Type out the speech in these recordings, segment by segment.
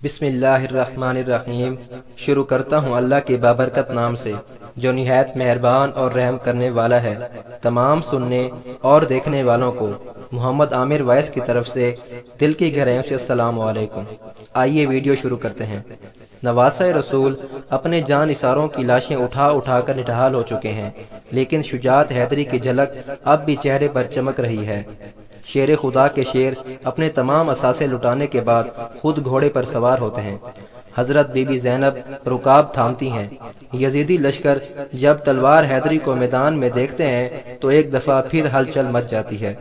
بسم اللہ الرحمن الرحیم۔ شروع کرتا ہوں اللہ کے بابرکت نام سے جو نہایت مہربان اور رحم کرنے والا ہے۔ تمام سننے اور دیکھنے والوں کو محمد عامر وائس کی طرف سے دل کی گہرائیوں سے السلام علیکم۔ آئیے ویڈیو شروع کرتے ہیں۔ نواسہ رسول اپنے جان نثاروں کی لاشیں اٹھا اٹھا کر نڈھال ہو چکے ہیں، لیکن شجاعت حیدری کی جھلک اب بھی چہرے پر چمک رہی ہے۔ شیر خدا کے شیر اپنے تمام اثاثے لٹانے کے بعد خود گھوڑے پر سوار ہوتے ہیں۔ حضرت بی بی زینب رکاب تھامتی ہیں۔ یزیدی لشکر جب تلوار حیدری کو میدان میں دیکھتے ہیں تو ایک دفعہ پھر ہلچل مچ جاتی ہے۔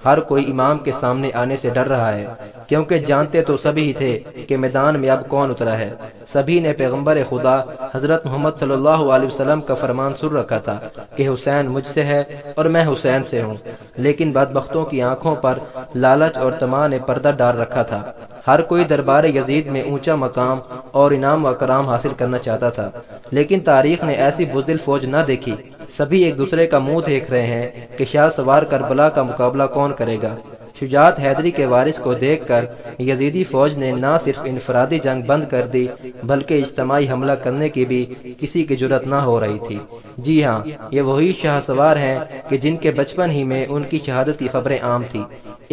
ہر کوئی امام کے سامنے آنے سے ڈر رہا ہے، کیونکہ جانتے تو سبھی ہی تھے کہ میدان میں اب کون اترا ہے۔ سبھی نے پیغمبر خدا حضرت محمد صلی اللہ علیہ وسلم کا فرمان سن رکھا تھا کہ حسین مجھ سے ہے اور میں حسین سے ہوں، لیکن بدبختوں کی آنکھوں پر لالچ اور طمع نے پردہ ڈال رکھا تھا۔ ہر کوئی دربار یزید میں اونچا مقام اور انعام و اکرام حاصل کرنا چاہتا تھا، لیکن تاریخ نے ایسی بزدل فوج نہ دیکھی۔ سبھی ایک دوسرے کا منہ دیکھ رہے ہیں کہ شاہ سوار کربلا کا مقابلہ کون کرے گا۔ شجاعت حیدری کے وارث کو دیکھ کر یزیدی فوج نے نہ صرف انفرادی جنگ بند کر دی بلکہ اجتماعی حملہ کرنے کی بھی کسی کی جرأت نہ ہو رہی تھی۔ جی ہاں، یہ وہی شاہ سوار ہیں کہ جن کے بچپن ہی میں ان کی شہادت کی خبریں عام تھی۔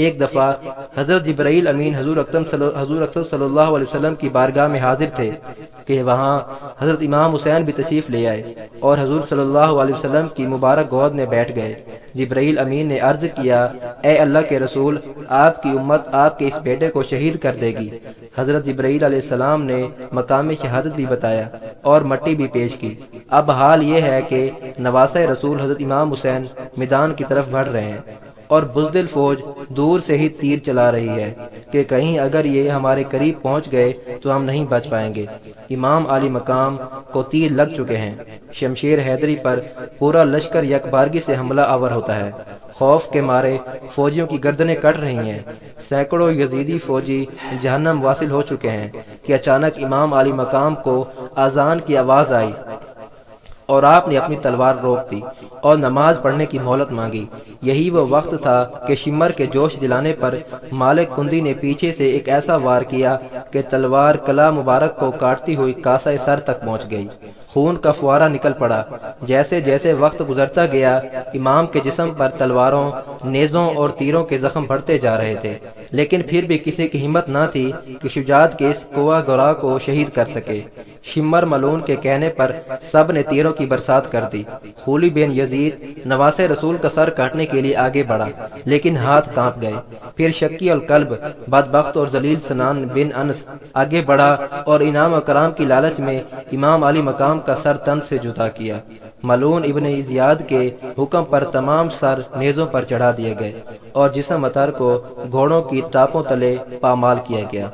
ایک دفعہ حضرت جبرائیل امین حضور اکرم صلی اللہ علیہ وسلم کی بارگاہ میں حاضر تھے کہ وہاں حضرت امام حسین بھی تشریف لے آئے اور حضور صلی اللہ علیہ وسلم کی مبارک گود میں بیٹھ گئے۔ جبرائیل امین نے عرض کیا، اے اللہ کے رسول، آپ کی امت آپ کے اس بیٹے کو شہید کر دے گی۔ حضرت جبرائیل علیہ السلام نے مقام شہادت بھی بتایا اور مٹی بھی پیش کی۔ اب حال یہ ہے کہ نواسہ رسول حضرت امام حسین میدان کی طرف بڑھ رہے ہیں اور بزدل فوج دور سے ہی تیر چلا رہی ہے کہ کہیں اگر یہ ہمارے قریب پہنچ گئے تو ہم نہیں بچ پائیں گے۔ امام علی مقام کو تیر لگ چکے ہیں۔ شمشیر حیدری پر پورا لشکر یکبارگی سے حملہ آور ہوتا ہے۔ خوف کے مارے فوجیوں کی گردنیں کٹ رہی ہیں۔ سینکڑوں یزیدی فوجی جہنم واصل ہو چکے ہیں کہ اچانک امام علی مقام کو اذان کی آواز آئی اور آپ نے اپنی تلوار روک دی اور نماز پڑھنے کی مہلت مانگی۔ یہی وہ وقت تھا کہ شمر کے جوش دلانے پر مالک کندی نے پیچھے سے ایک ایسا وار کیا کہ تلوار کلا مبارک کو کاٹتی ہوئی کاسہ سر تک پہنچ گئی۔ خون کا فوارہ نکل پڑا۔ جیسے جیسے وقت گزرتا گیا امام کے جسم پر تلواروں، نیزوں اور تیروں کے زخم بڑھتے جا رہے تھے، لیکن پھر بھی کسی کی ہمت نہ تھی کہ شجاعت کے اس قوا گراں کو شہید کر سکے۔ شمر ملعون کے کہنے پر سب نے تیروں کی برسات کر دی۔ خولی بن یزید نواسہ رسول کا سر کاٹنے کے لیے آگے بڑھا، لیکن ہاتھ کانپ گئے۔ پھر شکی القلب بدبخت اور ذلیل سنان بن انس آگے بڑھا اور انعام و کرام کی لالچ میں امام علی مقام کا سر تن سے جدا کیا۔ ملعون ابن زیاد کے حکم پر تمام سر نیزوں پر چڑھا دیے گئے اور جسم اطہر کو گھوڑوں کی ٹاپوں تلے پامال کیا گیا۔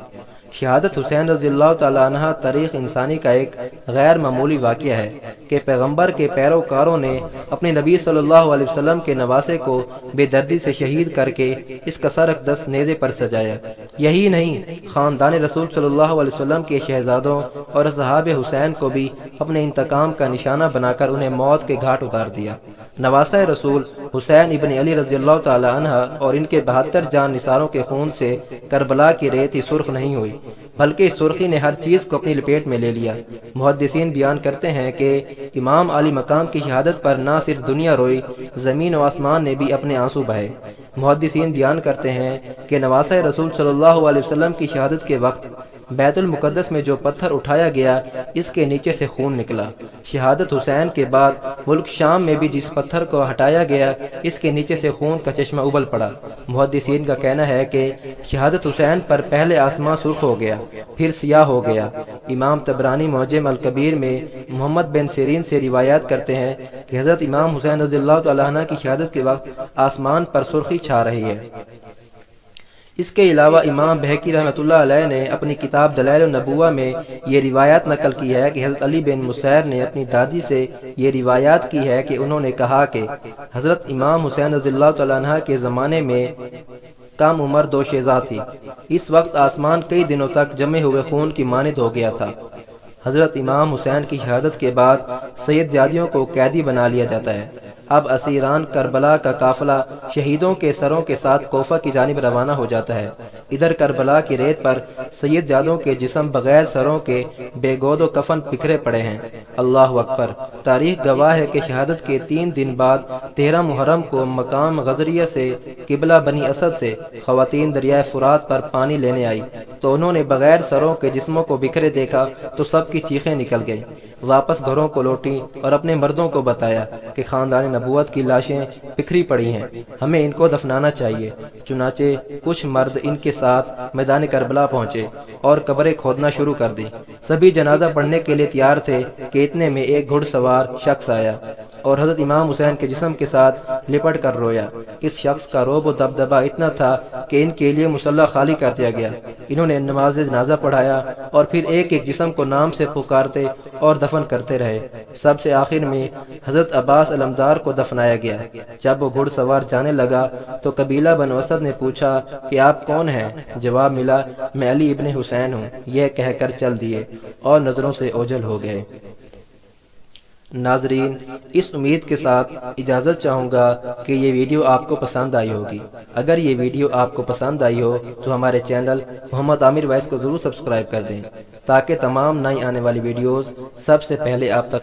شہادت حسین رضی اللہ تعالیٰ عنہ تاریخ انسانی کا ایک غیر معمولی واقعہ ہے کہ پیغمبر کے پیروکاروں نے اپنے نبی صلی اللہ علیہ وسلم کے نواسے کو بے دردی سے شہید کر کے اس کا سر اقدس نیزے پر سجایا۔ یہی نہیں، خاندان رسول صلی اللہ علیہ وسلم کے شہزادوں اور اصحاب حسین کو بھی اپنے انتقام کا نشانہ بنا کر انہیں موت کے گھاٹ اتار دیا۔ نواسہ رسول حسین ابن علی رضی اللہ تعالی عنہ اور ان کے 72 جان نثاروں کے خون سے کربلا کی ریت ہی سرخ نہیں ہوئی، بلکہ اس سرخی نے ہر چیز کو اپنی لپیٹ میں لے لیا۔ محدثین بیان کرتے ہیں کہ امام علی مقام کی شہادت پر نہ صرف دنیا روئی، زمین و آسمان نے بھی اپنے آنسو بہائے۔ محدثین بیان کرتے ہیں کہ نواسہ رسول صلی اللہ علیہ وسلم کی شہادت کے وقت بیت المقدس میں جو پتھر اٹھایا گیا اس کے نیچے سے خون نکلا۔ شہادت حسین کے بعد ملک شام میں بھی جس پتھر کو ہٹایا گیا اس کے نیچے سے خون کا چشمہ ابل پڑا۔ محدثین کا کہنا ہے کہ شہادت حسین پر پہلے آسمان سرخ ہو گیا، پھر سیاہ ہو گیا۔ امام طبرانی معجم الکبیر میں محمد بن سیرین سے روایات کرتے ہیں کہ حضرت امام حسین رضی اللہ تعالیٰ عنہ کی شہادت کے وقت آسمان پر سرخی چھا رہی ہے۔ اس کے علاوہ امام بہقی رحمۃ اللہ علیہ نے اپنی کتاب دلائل النبوہ میں یہ روایات نقل کی ہے کہ حضرت علی بن مسیر نے اپنی دادی سے یہ روایات کی ہے کہ انہوں نے کہا کہ حضرت امام حسین رضی اللہ تعالیٰ عنہ کے زمانے میں کم عمر 2 شیزاں تھی۔ اس وقت آسمان کئی دنوں تک جمے ہوئے خون کی مانند ہو گیا تھا۔ حضرت امام حسین کی شہادت کے بعد سید زیادیوں کو قیدی بنا لیا جاتا ہے۔ اب اسیران کربلا کا قافلہ شہیدوں کے سروں کے ساتھ کوفہ کی جانب روانہ ہو جاتا ہے۔ ادھر کربلا کی ریت پر سید زادوں کے جسم بغیر سروں کے بے گود و کفن بکھرے پڑے ہیں۔ اللہ اکبر۔ تاریخ گواہ ہے کہ شہادت کے 3 دن بعد 13 محرم کو مقام غزریہ سے قبلہ بنی اسد سے خواتین دریائے فرات پر پانی لینے آئی تو انہوں نے بغیر سروں کے جسموں کو بکھرے دیکھا تو سب کی چیخیں نکل گئیں۔ واپس گھروں کو لوٹیں اور اپنے مردوں کو بتایا کہ خاندان نبوت کی لاشیں بکھری پڑی ہیں، ہمیں ان کو دفنانا چاہیے۔ چنانچہ کچھ مرد ان کے ساتھ میدان کربلا پہنچے اور قبریں کھودنا شروع کر دی۔ سبھی جنازہ پڑھنے کے لیے تیار تھے کہ اتنے میں ایک گھڑ سوار شخص آیا اور حضرت امام حسین کے جسم کے ساتھ لپٹ کر رویا۔ اس شخص کا رعب و دبدبہ اتنا تھا کہ ان کے لیے مصلی خالی کر دیا گیا۔ انہوں نے نماز جنازہ پڑھایا اور پھر ایک ایک جسم کو نام سے پکارتے اور دفن کرتے رہے۔ سب سے آخر میں حضرت عباس علمدار کو دفنایا گیا۔ جب وہ گھڑ سوار جانے لگا تو قبیلہ بنو اسد نے پوچھا کہ آپ کون ہیں؟ جواب ملا، میں علی ابن حسین ہوں۔ یہ کہہ کر چل دیے اور نظروں سے اوجھل ہو گئے۔ ناظرین، اس امید کے ساتھ اجازت چاہوں گا کہ یہ ویڈیو آپ کو پسند آئی ہوگی۔ اگر یہ ویڈیو آپ کو پسند آئی ہو تو ہمارے چینل محمد عامر وائس کو ضرور سبسکرائب کر دیں تاکہ تمام نئی آنے والی ویڈیوز سب سے پہلے آپ تک